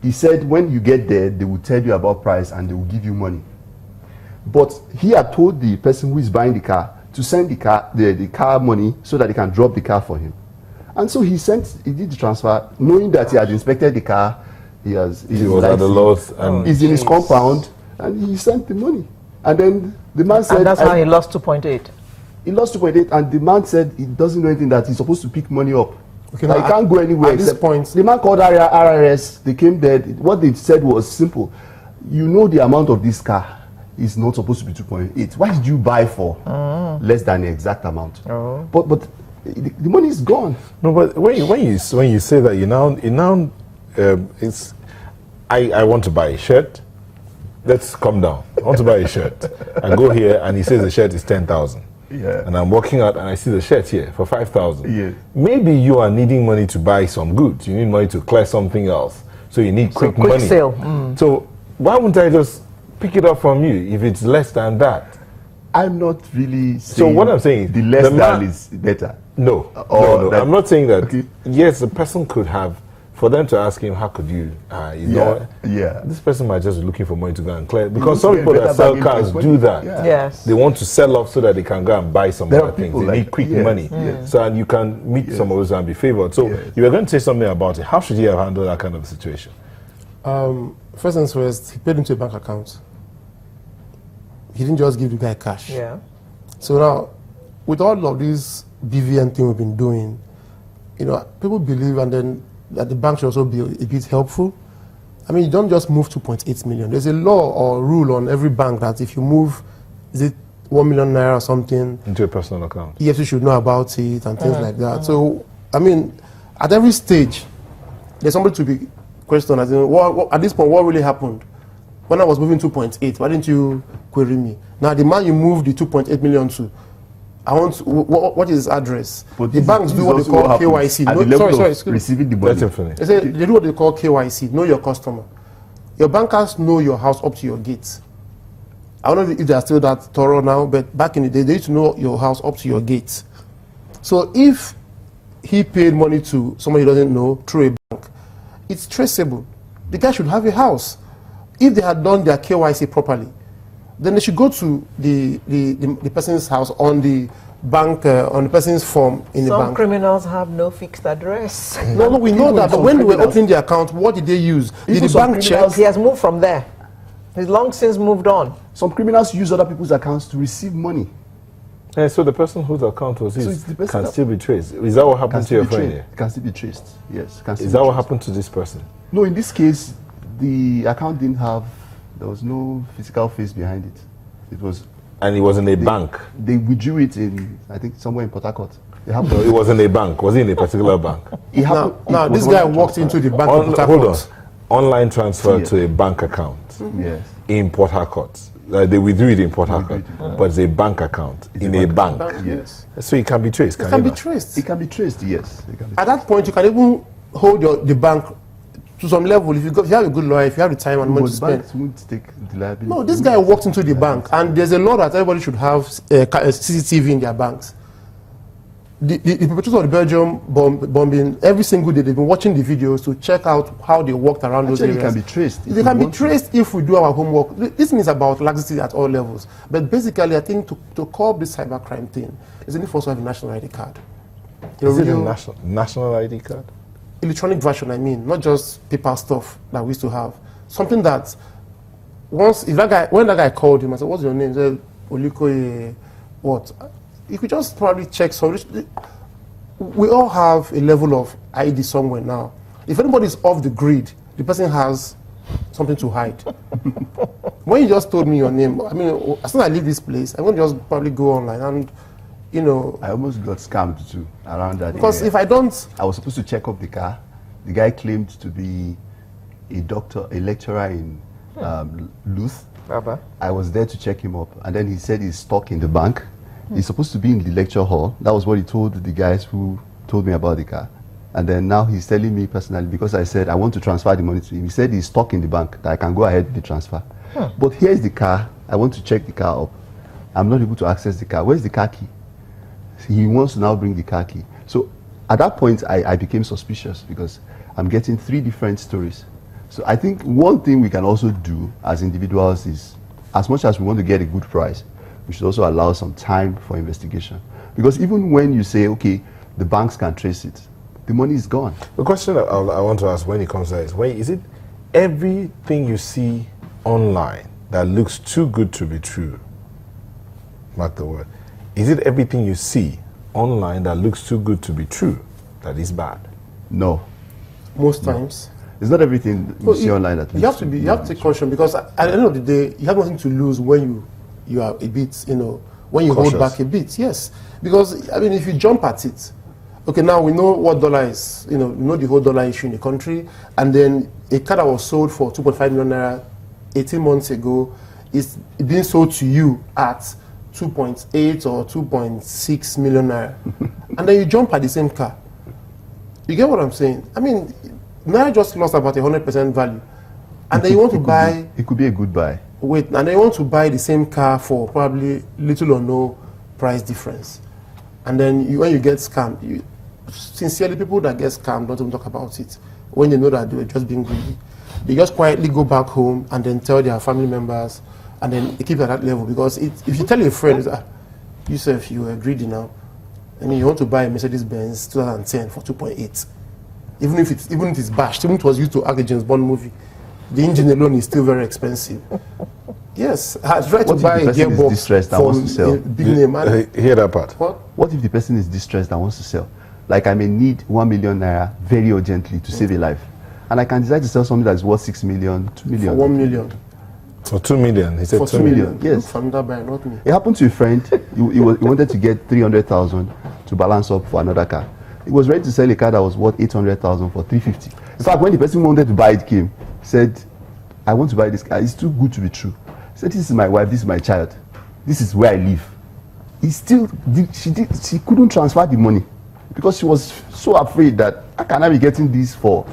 He said when you get there, they will tell you about price and they will give you money. But he had told the person who is buying the car to send the car money so that they can drop the car for him. And so he did the transfer, knowing that he had inspected the car. He was at the loss, and he's in his compound, and he sent the money. And then the man said, and that's how he lost 2.8. He lost 2.8, and the man said he doesn't know anything, that he's supposed to pick money up. Okay, he can't go anywhere. At this point, the man called RRS. They came there. What they said was simple. You know the amount of this car is not supposed to be 2.8. Why did you buy for less than the exact amount? But the money is gone. No, but when you say that, it's I want to buy a shirt. Let's come down. I want to buy a shirt. I go here and he says the shirt is 10,000. Yeah. And I'm walking out and I see the shirt here for 5,000. Yeah. Maybe you are needing money to buy some goods. You need money to clear something else. So you need quick money. Sale. So why wouldn't I just pick it up from you if it's less than that? I'm not really saying. So what I'm saying, the less than is better. No, no. I'm not saying that. Okay. Yes, the person could have. For them to ask him, how could you, this person might just be looking for money to go and clear. Because some people that sell cars do that. Yeah. Yes. They want to sell off so that they can go and buy some other things. They need quick money. Yes. So, and you can meet some of those and be favored. So, you were going to say something about it. How should he have handled that kind of situation? First things first, he paid into a bank account. He didn't just give the guy cash. Yeah. So now, with all of this BVN thing we've been doing, people believe and then that the bank should also be a bit helpful. I mean, you don't just move 2.8 million. There's a law or rule on every bank that if you move, is it 1 million naira or something? Into a personal account. EFC should know about it and things like that. So, I mean, at every stage, there's somebody to be questioned. As in, at this point, what really happened? When I was moving 2.8, why didn't you query me? Now, the man you moved the 2.8 million to, what is his address? But the banks do what they call KYC. Receiving the money. They do what they call KYC. Know your customer. Your bankers know your house up to your gate. I don't know if they are still that thorough now, but back in the day, they used to know your house up to your gate. So if he paid money to somebody he doesn't know through a bank, it's traceable. The guy should have a house. If they had done their KYC properly, then they should go to the person's house on the bank, on the person's form in the bank. Some criminals have no fixed address. No, we know that. But when they were opening the account, what did they use? Did the bank check? He has moved from there. He's long since moved on. Some criminals use other people's accounts to receive money. So the person whose account was his can still be traced. Is that what happened to your friend here? Can still be traced, yes. Is that what happened to this person? No, in this case, the account didn't have, there was no physical face behind it. It was... And it was in a bank? They withdrew it in, I think, somewhere in Port Harcourt. No, it was in a bank. Was it in a particular bank? Now this guy walked into the bank in Port Harcourt. Hold on. Online transfer to a bank account. Yes. In Port Harcourt. They withdrew it in Port Harcourt, but it's a bank account in a bank. Yes. So it can be traced. It can be traced. It can be traced. Yes. At that point, you can even hold the bank to some level. If you have a good lawyer, if you have the time and money to spend. Won't take the liability. No, this guy walked into the bank, and there's a law that everybody should have CCTV in their banks. The perpetrators of the Belgium bombing, every single day they've been watching the videos to check out how they walked around those areas. It can be traced. They can be traced if we do our homework. This is about laxity at all levels. But basically, I think to curb this cybercrime thing, is the need for us to have a national ID card. Is it a national ID card? Electronic version, I mean, not just paper stuff that we used to have. Something that when that guy called him, I said, "What's your name?" He said, "Oliko, what?" You could just probably check some. We all have a level of ID somewhere now. If anybody's off the grid, the person has something to hide. When you just told me your name, I mean, as soon as I leave this place, I'm going to just probably go online and, I almost got scammed too around that. Because area. if I don't... I was supposed to check up the car. The guy claimed to be a doctor, a lecturer in Luth. I was there to check him up. And then he said he's stuck in the bank. He's supposed to be in the lecture hall. That was what he told the guys who told me about the car. And then now he's telling me personally, because I said I want to transfer the money to him. He said he's stuck in the bank, that I can go ahead with the transfer. But here's the car. I want to check the car up. I'm not able to access the car. Where's the car key? He wants to now bring the car key. So at that point, I became suspicious because I'm getting 3 different stories So I think one thing we can also do as individuals is, as much as we want to get a good price, we should also allow some time for investigation. Because even when you say, okay, the banks can trace it, the money is gone. The question I want to ask when it comes to that is it everything you see online that looks too good to be true, mark the word, is it everything you see online that looks too good to be true that is bad? No. Most times. It's not everything you see online that you have to take caution, because at the end of the day, you have nothing to lose when you are a bit, when you Cautious. hold back a bit. Yes, because I mean, if you jump at it, okay, now we know what dollar is. We know the whole dollar issue in the country, and then a car that was sold for 2.5 million naira 18 months ago is being sold to you at 2.8 or 2.6 million naira, and then you jump at the same car. You get what I'm saying? I mean, naira just lost about 100% value, and then you want to buy. It could be a good buy. Wait, and then you want to buy the same car for probably little or no price difference, and then when you get scammed, sincerely, people that get scammed don't even talk about it when they know that they were just being greedy. They just quietly go back home and then tell their family members, and then they keep it at that level. Because if you tell your friend, Yusuf, you were greedy now, and you want to buy a Mercedes-Benz 2010 for 2.8, even if it's bashed, even if it was used to act a James Bond movie, the engine alone is still very expensive. Yes, I tried to buy a gearbox from a big name. Hear that part. What if the person is distressed and wants to sell? Like, I may need 1 million naira very urgently to save a life, and I can decide to sell something that is worth 6 million, 2 million. For 1 million. For 2 million, he said for 2 million. Yes. From that buyer, not me. It happened to a friend. he wanted to get 300,000 to balance up for another car. He was ready to sell a car that was worth 800,000 for 350. In fact, when the person who wanted to buy it came, he said, I want to buy this car. It's too good to be true. He said, this is my wife, this is my child. This is where I live. She couldn't transfer the money because she was so afraid that how can I be getting this for?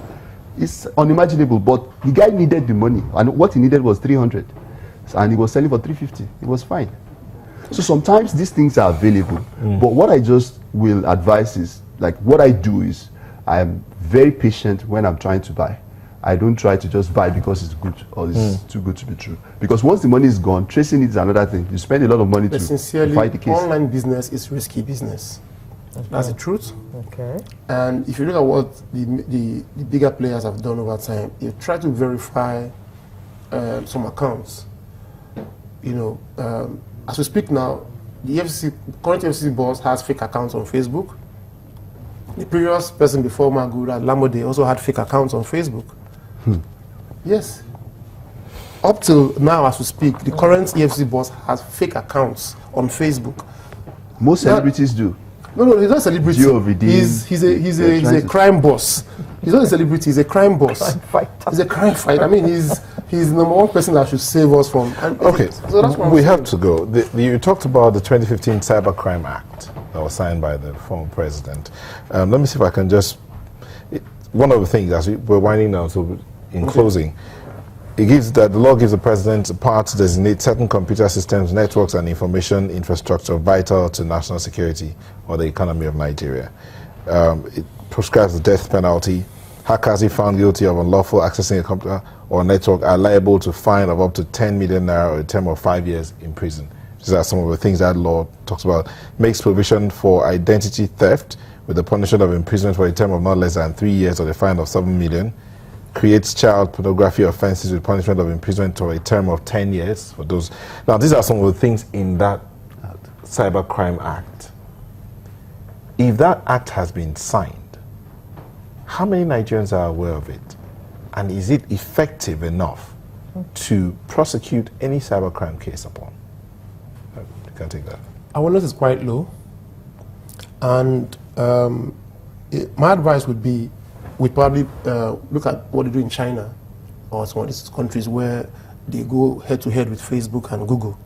It's unimaginable, but the guy needed the money, and what he needed was 300, and he was selling for 350. It was fine. So sometimes these things are available, but what I just will advise is, like, what I do is I am very patient when I'm trying to buy. I don't try to just buy because it's good or it's too good to be true. Because once the money is gone, tracing it is another thing. You spend a lot of money to fight the case. Online business is risky business. Okay. That's the truth. Okay. And if you look at what the bigger players have done over time, you try to verify some accounts. As we speak now, the current FCC boss has fake accounts on Facebook. The previous person before Maguda, Lamode, also had fake accounts on Facebook. Yes. Up till now, as we speak, the current EFCC boss has fake accounts on Facebook. Most celebrities do. No, he's not a celebrity. He's a crime boss. He's not a celebrity. He's a crime boss. He's a crime fighter. I mean, he's the number one person that should save us from. Okay, so that's what we have to go. You talked about the 2015 Cybercrime Act that was signed by the former president. Let me see if I can just. One of the things, as we're winding down, so in closing, the law gives the president the power to designate certain computer systems, networks, and information infrastructure vital to national security or the economy of Nigeria. It prescribes the death penalty. Hackers, if found guilty of unlawful accessing a computer or network, are liable to fine of up to 10 million naira or a term of 5 years in prison. These are some of the things that law talks about. Makes provision for identity theft with the punishment of imprisonment for a term of not less than 3 years or the fine of 7 million. Creates child pornography offenses with punishment of imprisonment for a term of 10 years for those. Now, these are some of the things in that Cybercrime Act. If that act has been signed, how many Nigerians are aware of it? And is it effective enough to prosecute any cybercrime case upon? You can take that. Awareness is quite low. And my advice would be, we probably look at what they do in China or some of these countries where they go head-to-head with Facebook and Google.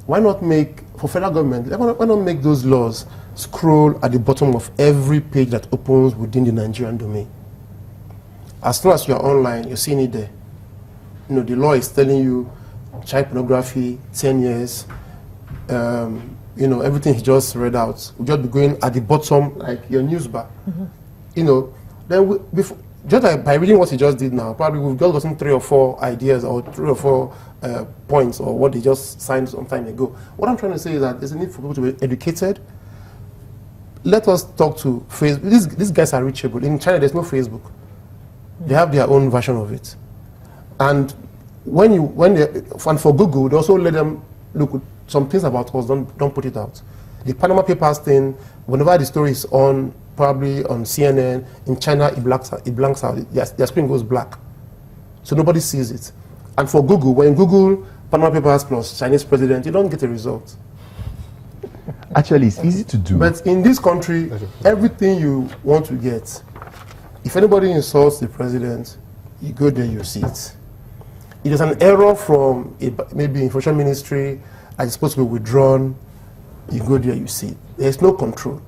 Why not make, for federal government, why not make those laws scroll at the bottom of every page that opens within the Nigerian domain? As soon as you're online, you're seeing it there. The law is telling you child pornography, 10 years, everything is just read out. We'll just be going at the bottom like your news bar. Then just like by reading what he just did now, probably we've just gotten 3 or 4 ideas or 3 or 4 points or what they just signed some time ago. What I'm trying to say is that there's a need for people to be educated. Let us talk to Facebook. These guys are reachable. In China, there's no Facebook. They have their own version of it. And and for Google, they also let them look at some things about us, don't put it out. The Panama Papers thing, whenever the story is on, probably on CNN, in China, it blanks out. Their screen goes black. So nobody sees it. And for Google, when Google Panama Papers plus Chinese president, you don't get a result. Actually, it's easy to do. But in this country, everything you want to get, if anybody insults the president, you go there, you see it. It is an error from maybe information ministry that is supposed to be withdrawn. You go there, you see it. There's no control.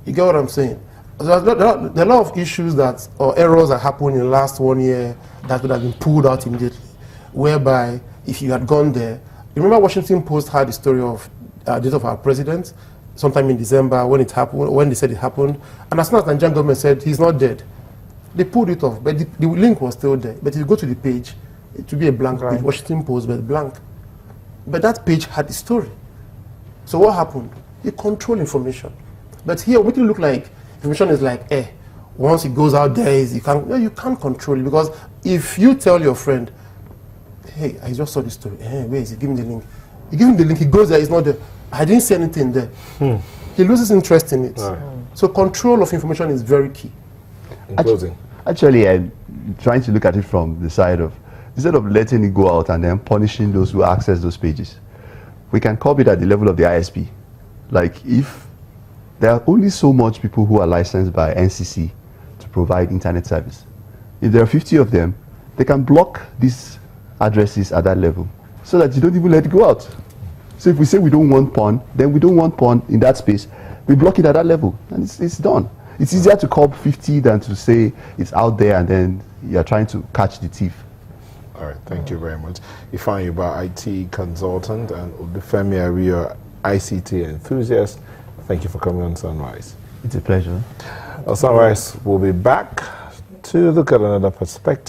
You get what I'm saying? There are a lot of issues or errors that happened in the last 1 year that would have been pulled out immediately, whereby if you had gone there, remember Washington Post had the story of death of our president sometime in December when it happened, when they said it happened, and as soon as the Nigerian government said he's not dead, they pulled it off, but the link was still there. But if you go to the page, it would be a blank page, Washington Post, but blank. But that page had the story. So what happened? You control information. But here, we can look like information is like, once it goes out there, you can't control it. Because if you tell your friend, hey, I just saw this story, where is it? Give me the link. You give him the link, he goes there, he's not there. I didn't see anything there. He loses interest in it. So control of information is very key. In closing. Actually, I'm trying to look at it from the side of, instead of letting it go out and then punishing those who access those pages, we can curb it at the level of the ISP. Like, if there are only so much people who are licensed by NCC to provide internet service, if there are 50 of them, they can block these addresses at that level so that you don't even let it go out. So if we say we don't want porn, then we don't want porn in that space. We block it at that level, and it's done. It's easier to curb 50 than to say it's out there and then you're trying to catch the thief. All right, thank you very much. Ifeanyi Ubah, IT consultant, and Olufemi Ario, ICT enthusiast. Thank you for coming on Sunrise. It's a pleasure. Sunrise will be back to look at another perspective.